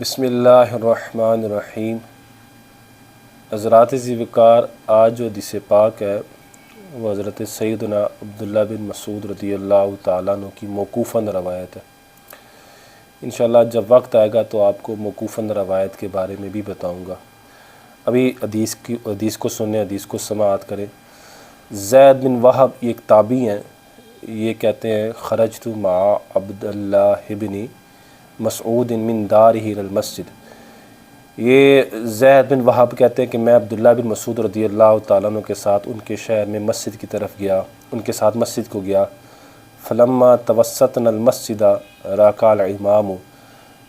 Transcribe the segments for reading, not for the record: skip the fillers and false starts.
بسم اللہ الرحمن الرحیم۔ حضرات ذی وقار، آج جو حدیث پاک ہے وہ حضرت سیدنا عبداللہ بن مسعود رضی اللہ تعالیٰ عنہ کی موقوفاً روایت ہے۔ انشاءاللہ جب وقت آئے گا تو آپ کو موقوفاً روایت کے بارے میں بھی بتاؤں گا۔ ابھی حدیث کو سنیں، حدیث کو سماعت کریں۔ زید بن وہب ایک تابعی ہیں، یہ کہتے ہیں خرجت مع عبداللہ بن مسعود من دارہ الی المسجد۔ یہ زید بن وہب کہتے ہیں کہ میں عبداللہ بن مسعود رضی اللہ تعالیٰ عنہ کے ساتھ ان کے شہر میں مسجد کی طرف گیا، ان کے ساتھ مسجد کو گیا۔ فلما توسطنا المسجد رکع الامام،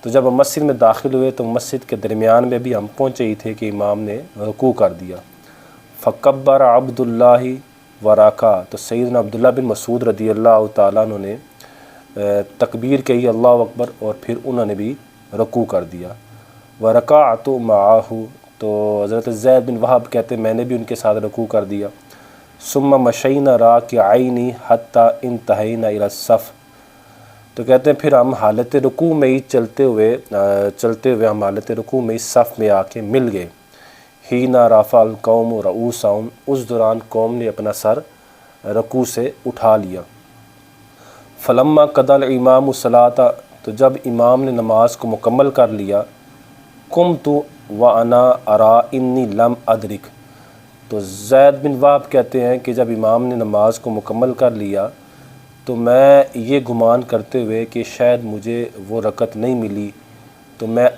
تو جب ہم مسجد میں داخل ہوئے تو مسجد کے درمیان میں بھی ہم پہنچے ہی تھے کہ امام نے رکوع کر دیا۔ فکبر عبداللہ ورکع، تو سیدنا عبداللہ بن مسعود رضی اللہ تعالیٰ عنہ نے تکبیر کہی اللہ اکبر، اور پھر انہوں نے بھی رکوع کر دیا۔ ورکعت معہ، تو حضرت زید بن وہب کہتے ہیں میں نے بھی ان کے ساتھ رکوع کر دیا۔ ثم مشینا راکعین حتی انتہینا الی الصف، تو کہتے ہیں پھر ہم حالت رکوع میں ہی چلتے ہوئے ہم حالت رکوع میں ہی صف میں آ کے مل گئے۔ حین رفع القوم رؤوسہم، اس دوران قوم نے اپنا سر رکوع سے اٹھا لیا۔ فلما قضى الامام الصلاۃ، تو جب امام نے نماز کو مکمل کر لیا، قمت وانا ارى انی لم ادرک، تو زید بن وہب کہتے ہیں کہ جب امام نے نماز کو مکمل کر لیا تو میں یہ گمان کرتے ہوئے کہ شاید مجھے وہ رکعت نہیں ملی، تو میں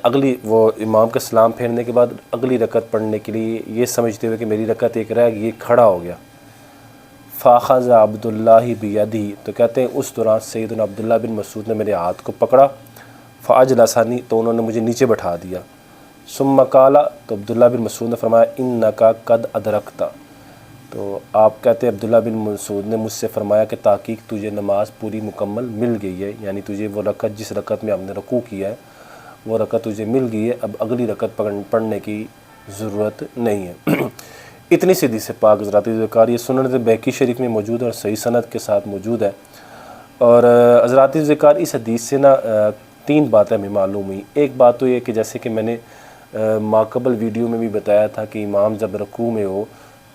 وہ امام کے سلام پھیرنے کے بعد اگلی رکعت پڑھنے کے لیے یہ سمجھتے ہوئے کہ میری رکعت ایک رہ گئی، کھڑا ہو گیا۔ فاخذ عبداللہ بیدی، تو کہتے ہیں اس دوران سیدنا عبداللہ بن مسعود نے میرے ہاتھ کو پکڑا۔ فاجلسنی، تو انہوں نے مجھے نیچے بٹھا دیا۔ ثم قال، تو عبداللہ بن مسعود نے فرمایا انک قد ادرکت، تو آپ کہتے ہیں عبداللہ بن مسعود نے مجھ سے فرمایا کہ تحقیق تجھے نماز پوری مکمل مل گئی ہے، یعنی تجھے وہ رکعت جس رکعت میں ہم نے رکوع کیا ہے وہ رکعت تجھے مل گئی ہے، اب اگلی رکعت پڑھنے کی ضرورت نہیں ہے۔ اتنی سی حدیث پاک حضرات ذکر، یہ سنن بہقی شریف میں موجود ہے اور صحیح سند کے ساتھ موجود ہے۔ اور حضرات ذکر اس حدیث سے تین باتیں ہمیں معلوم ہوئی۔ ایک بات تو یہ کہ جیسے کہ میں نے ماقبل ویڈیو میں بھی بتایا تھا کہ امام جب رکوع میں ہو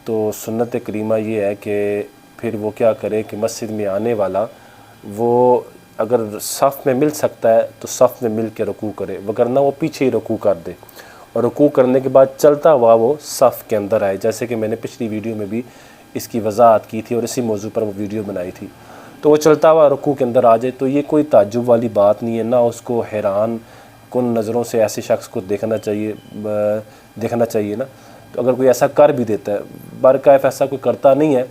تو سنت کریمہ یہ ہے کہ پھر وہ کیا کرے کہ مسجد میں آنے والا وہ اگر صف میں مل سکتا ہے تو صف میں مل کے رکوع کرے، وگرنہ وہ پیچھے ہی رکوع کر دے، اور رکوع کرنے کے بعد چلتا ہوا وہ صف کے اندر آئے، جیسے کہ میں نے پچھلی ویڈیو میں بھی اس کی وضاحت کی تھی اور اسی موضوع پر وہ ویڈیو بنائی تھی۔ تو وہ چلتا ہوا رکوع کے اندر آ جائے تو یہ کوئی تعجب والی بات نہیں ہے، نہ اس کو حیران کن نظروں سے ایسے شخص کو دیکھنا چاہیے نا۔ تو اگر کوئی ایسا کر بھی دیتا ہے، برکیف ایسا کوئی کرتا نہیں ہے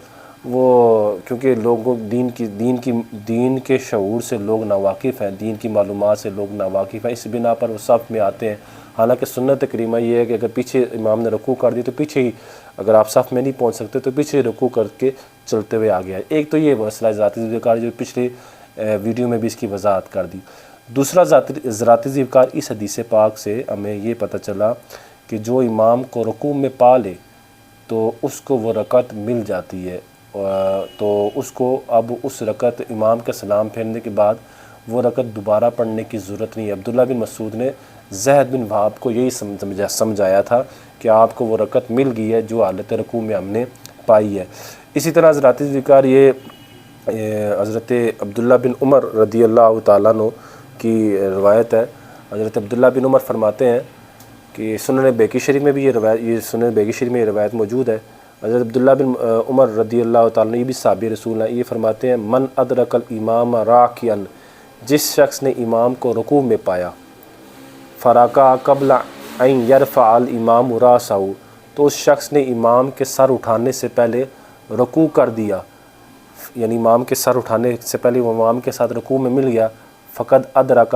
وہ، کیونکہ لوگوں دین کے شعور سے لوگ ناواقف ہیں، دین کی معلومات سے لوگ ناواقف ہیں، اس بنا پر وہ صف میں آتے ہیں۔ حالانکہ سنت کریمہ یہ ہے کہ اگر پیچھے امام نے رکوع کر دی تو پیچھے ہی، اگر آپ صف میں نہیں پہنچ سکتے تو پیچھے رکوع کر کے چلتے ہوئے آگے آئے۔ ایک تو یہ مسئلہ ذاتی ذکر جو پچھلے ویڈیو میں بھی اس کی وضاحت کر دی۔ دوسرا ذاتی ذکر، اس حدیث پاک سے ہمیں یہ پتہ چلا کہ جو امام کو رکوع میں پا لے تو اس کو وہ رکعت مل جاتی ہے، تو اس کو اب اس رکعت امام کے سلام پھیرنے کے بعد وہ رکعت دوبارہ پڑھنے کی ضرورت نہیں ہے۔ عبداللہ بن مسعود نے زید بن وہب کو یہی سمجھایا تھا کہ آپ کو وہ رکعت مل گئی ہے جو حالت رکوع میں ہم نے پائی ہے۔ اسی طرح حضرات ذکر، یہ حضرت عبداللہ بن عمر رضی اللہ تعالیٰ عنہ کی روایت ہے۔ حضرت عبداللہ بن عمر فرماتے ہیں کہ سنن بہقی شریف میں بھی سنن بہقی شریف میں یہ روایت موجود ہے۔ حضرت عبداللہ بن عمر رضی اللہ تعالیٰ عنہ، یہ بھی صحابی رسول ہیں، یہ فرماتے ہیں من ادرک الامام راکعا، جس شخص نے امام کو رکوع میں پایا، فرکع قبل ان یرفع الامام راسہ، تو اس شخص نے امام کے سر اٹھانے سے پہلے رکوع کر دیا، یعنی امام کے سر اٹھانے سے پہلے وہ امام کے ساتھ رکوع میں مل گیا، فقد ادرک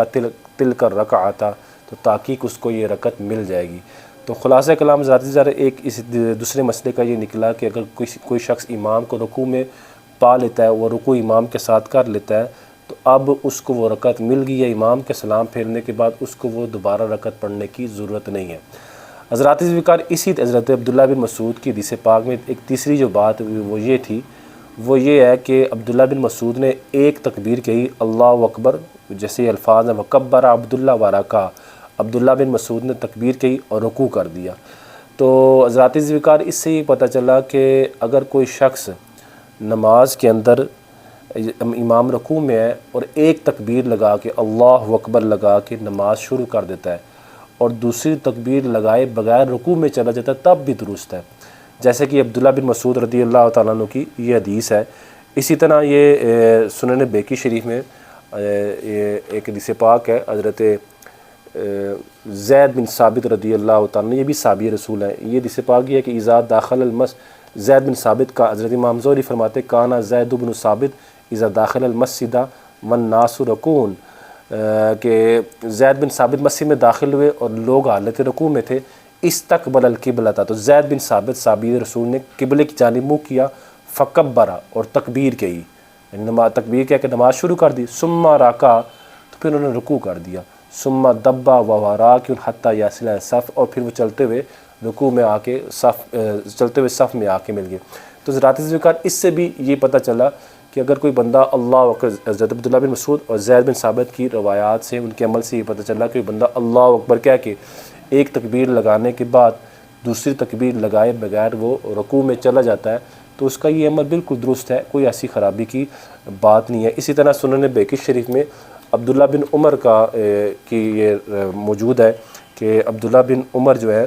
تلک الرکعۃ، تو تحقیق اس کو یہ رکعت مل جائے گی۔ تو خلاصہ کلام ذاتی ایک اس دوسرے مسئلے کا یہ نکلا کہ اگر کوئی شخص امام کو رکوع میں پا لیتا ہے، وہ رکوع امام کے ساتھ کر لیتا ہے، تو اب اس کو وہ رکعت مل گئی ہے، امام کے سلام پھیرنے کے بعد اس کو وہ دوبارہ رکعت پڑھنے کی ضرورت نہیں ہے۔ حضرات ذکر، اسی حضرت عبداللہ بن مسعود کی حدیث پاک میں ایک تیسری جو بات وہ یہ تھی، وہ یہ ہے کہ عبداللہ بن مسعود نے ایک تکبیر کہی اللہ اکبر، جیسے الفاظ ہیں وکبر عبداللہ ورکع، عبداللہ بن مسعود نے تکبیر کی اور رکوع کر دیا۔ تو حضرات ذوالفقار اس سے یہ پتہ چلا کہ اگر کوئی شخص نماز کے اندر امام رکوع میں ہے اور ایک تکبیر لگا کے اللہ اکبر لگا کے نماز شروع کر دیتا ہے اور دوسری تکبیر لگائے بغیر رکوع میں چلا جاتا ہے تب بھی درست ہے، جیسے کہ عبداللہ بن مسعود رضی اللہ تعالیٰ عنہ کی یہ حدیث ہے۔ اسی طرح یہ سنن بیکی شریف میں ایک حدیث پاک ہے، حضرت زید بن ثابت رضی اللہ تعالیٰ عنہ، یہ بھی صحابی رسول ہیں، یہ حدیث پاک یہ ہے کہ اذا داخل زید بن ثابت کا حضرت امام زہری فرماتے کانا زید بن ثابت اذا داخل المسجد والناس رکون، کہ زید بن ثابت مسجد میں داخل ہوئے اور لوگ حالت رکوع میں تھے، استقبل القبلہ تھا، تو زید بن ثابت صحابی رسول نے قبلے کی جانب منہ کیا، فکبرا اور تکبیر کی، یعنی تکبیر کیا کہ نماز شروع کر دی، ثم رکع تو پھر انہوں نے رکوع کر دیا، ثم دبا وهو راکع حتی یصل الصف، اور پھر وہ چلتے ہوئے رکوع میں آ کے چلتے ہوئے صف میں آ کے مل گئے۔ تو حضرات ذوالفقار اس سے بھی یہ پتہ چلا کہ اگر کوئی بندہ اللہ اکبر، حضرت عبداللہ بن مسعود اور زید بن ثابت کی روایات سے ان کے عمل سے یہ پتہ چلا کہ بندہ اللہ اکبر کہہ کے ایک تکبیر لگانے کے بعد دوسری تکبیر لگائے بغیر وہ رکوع میں چلا جاتا ہے تو اس کا یہ عمل بالکل درست ہے، کوئی ایسی خرابی کی بات نہیں ہے۔ اسی طرح سنن بیکی شریف میں عبداللہ بن عمر کی یہ موجود ہے کہ عبداللہ بن عمر جو ہے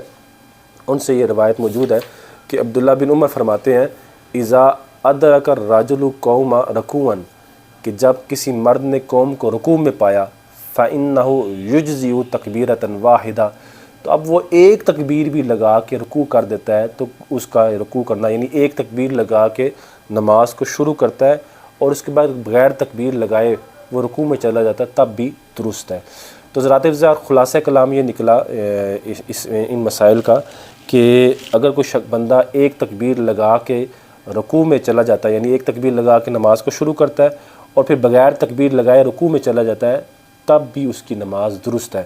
ان سے یہ روایت موجود ہے کہ عبداللہ بن عمر فرماتے ہیں اذا ادرک الرجل قوم رکوعا، کہ جب کسی مرد نے قوم کو رکوع میں پایا، فإنه يجزئ تکبیرۃ واحدہ، تو اب وہ ایک تکبیر بھی لگا کے رکوع کر دیتا ہے تو اس کا رکوع کرنا یعنی ایک تکبیر لگا کے نماز کو شروع کرتا ہے اور اس کے بعد بغیر تکبیر لگائے وہ رکوع میں چلا جاتا ہے تب بھی درست ہے۔ تو حضرات خلاصہ کلام یہ نکلا ان مسائل کا کہ اگر کوئی بندہ ایک تکبیر لگا کے رکوع میں چلا جاتا ہے، یعنی ایک تکبیر لگا کے نماز کو شروع کرتا ہے اور پھر بغیر تکبیر لگائے رکوع میں چلا جاتا ہے تب بھی اس کی نماز درست ہے۔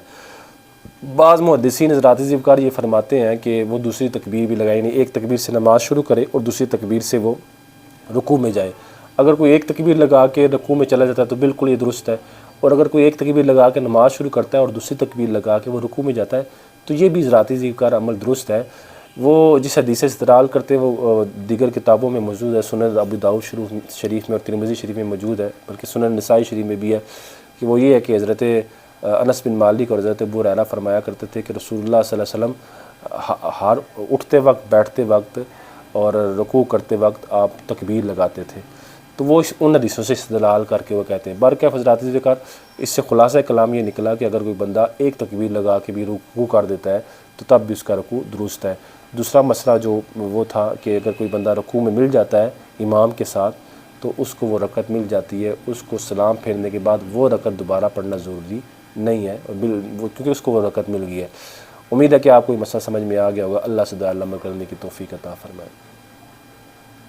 بعض محدثین حضرات ذوالفقار یہ فرماتے ہیں کہ وہ دوسری تکبیر بھی لگائے، یعنی ایک تکبیر سے نماز شروع کرے اور دوسری تکبیر سے وہ رکوع میں جائے۔ اگر کوئی ایک تکبیر لگا کے رکوع میں چلا جاتا ہے تو بالکل یہ درست ہے، اور اگر کوئی ایک تکبیر لگا کے نماز شروع کرتا ہے اور دوسری تکبیر لگا کے وہ رکوع میں جاتا ہے تو یہ بھی حضرات ذوالفقار عمل درست ہے۔ وہ جس حدیث سے استدلال کرتے وہ دیگر کتابوں میں موجود ہے، سنن ابو داؤد شریف میں اور ترمذی شریف میں موجود ہے، بلکہ سنن نسائی شریف میں بھی ہے، کہ وہ یہ ہے کہ حضرت انس بن مالک اور حضرت ابو ہریرہ فرمایا کرتے تھے کہ رسول اللہ صلی اللہ علیہ وسلم ہر اٹھتے وقت، بیٹھتے وقت اور رکوع کرتے وقت آپ تکبیر لگاتے تھے، تو وہ ان حدیثوں سے استدلال کر کے وہ کہتے ہیں۔ برکہ حضرات ذکر اس سے خلاصہ کلام یہ نکلا کہ اگر کوئی بندہ ایک تکبیر لگا کے بھی رکوع کر دیتا ہے تو تب بھی اس کا رکوع درست ہے۔ دوسرا مسئلہ جو وہ تھا کہ اگر کوئی بندہ رکوع میں مل جاتا ہے امام کے ساتھ تو اس کو وہ رکعت مل جاتی ہے، اس کو سلام پھیرنے کے بعد وہ رکعت دوبارہ پڑھنا ضروری نہیں ہے کیونکہ اس کو وہ رکعت مل گئی ہے۔ امید ہے کہ آپ کو یہ مسئلہ سمجھ میں آ گیا ہوگا۔ اللہ سے دعا عمل کرنے کی توفیق عطا فرمائے۔